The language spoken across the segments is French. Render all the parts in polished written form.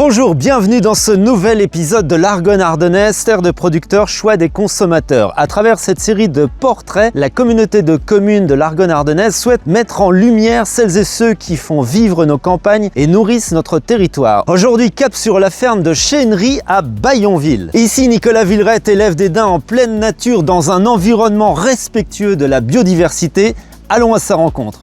Bonjour, bienvenue dans ce nouvel épisode de l'Argonne ardennaise, terre de producteurs, choix des consommateurs. À travers cette série de portraits, la communauté de communes de l'Argonne ardennaise souhaite mettre en lumière celles et ceux qui font vivre nos campagnes et nourrissent notre territoire. Aujourd'hui, cap sur la ferme de Chénery à Bayonville. Ici, Nicolas Villerette élève des daims en pleine nature dans un environnement respectueux de la biodiversité. Allons à sa rencontre.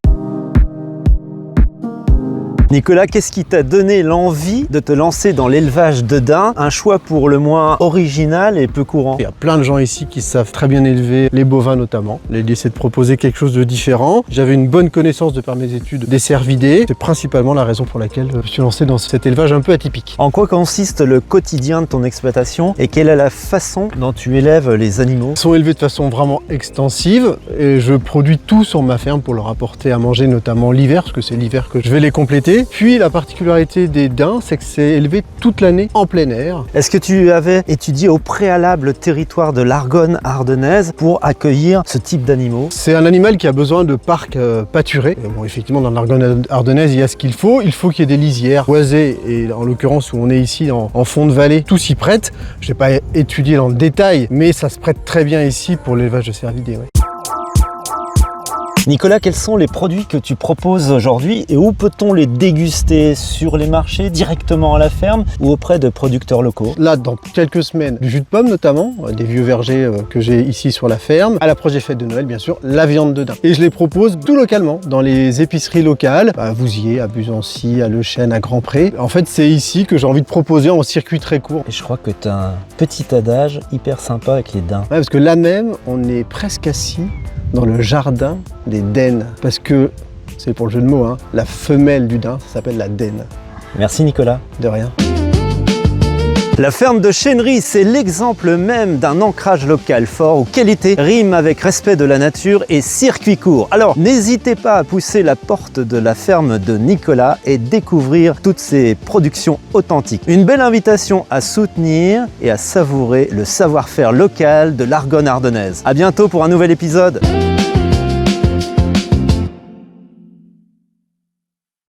Nicolas, qu'est-ce qui t'a donné l'envie de te lancer dans l'élevage de daims? Un choix pour le moins original et peu courant. Il y a plein de gens ici qui savent très bien élever les bovins notamment. L'idée c'est de proposer quelque chose de différent. J'avais une bonne connaissance de par mes études des cervidés. C'est principalement la raison pour laquelle je me suis lancé dans cet élevage un peu atypique. En quoi consiste le quotidien de ton exploitation et quelle est la façon dont tu élèves les animaux? Ils sont élevés de façon vraiment extensive et je produis tout sur ma ferme pour leur apporter à manger, notamment l'hiver, parce que c'est l'hiver que je vais les compléter. Puis la particularité des daims, c'est que c'est élevé toute l'année en plein air. Est-ce que tu avais étudié au préalable le territoire de l'Argonne ardennaise pour accueillir ce type d'animaux? C'est un animal qui a besoin de parcs pâturés. Bon, effectivement, dans l'Argonne ardennaise, il y a ce qu'il faut. Il faut qu'il y ait des lisières boisées et en l'occurrence où on est ici en fond de vallée, tout s'y prête. Je n'ai pas étudié dans le détail, mais ça se prête très bien ici pour l'élevage de cervidés. Ouais. Nicolas, quels sont les produits que tu proposes aujourd'hui et où peut-on les déguster? Sur les marchés, directement à la ferme ou auprès de producteurs locaux? Là, dans quelques semaines, du jus de pomme notamment, des vieux vergers que j'ai ici sur la ferme. À l'approche des fêtes de Noël, bien sûr, la viande de daim. Et je les propose tout localement, dans les épiceries locales, à Vouziers, à Buzancy, à Le Chêne, à Grand-Pré. En fait, c'est ici que j'ai envie de proposer en circuit très court. Et je crois que tu as un petit adage hyper sympa avec les daims. Ouais, parce que là même, on est presque assis dans le jardin des daines, parce que, c'est pour le jeu de mots, hein, la femelle du daim, ça s'appelle la daine. Merci Nicolas. De rien. La ferme de Chénery, c'est l'exemple même d'un ancrage local fort où qualité rime avec respect de la nature et circuit court. Alors n'hésitez pas à pousser la porte de la ferme de Nicolas et découvrir toutes ses productions authentiques. Une belle invitation à soutenir et à savourer le savoir-faire local de l'Argonne ardennaise. À bientôt pour un nouvel épisode.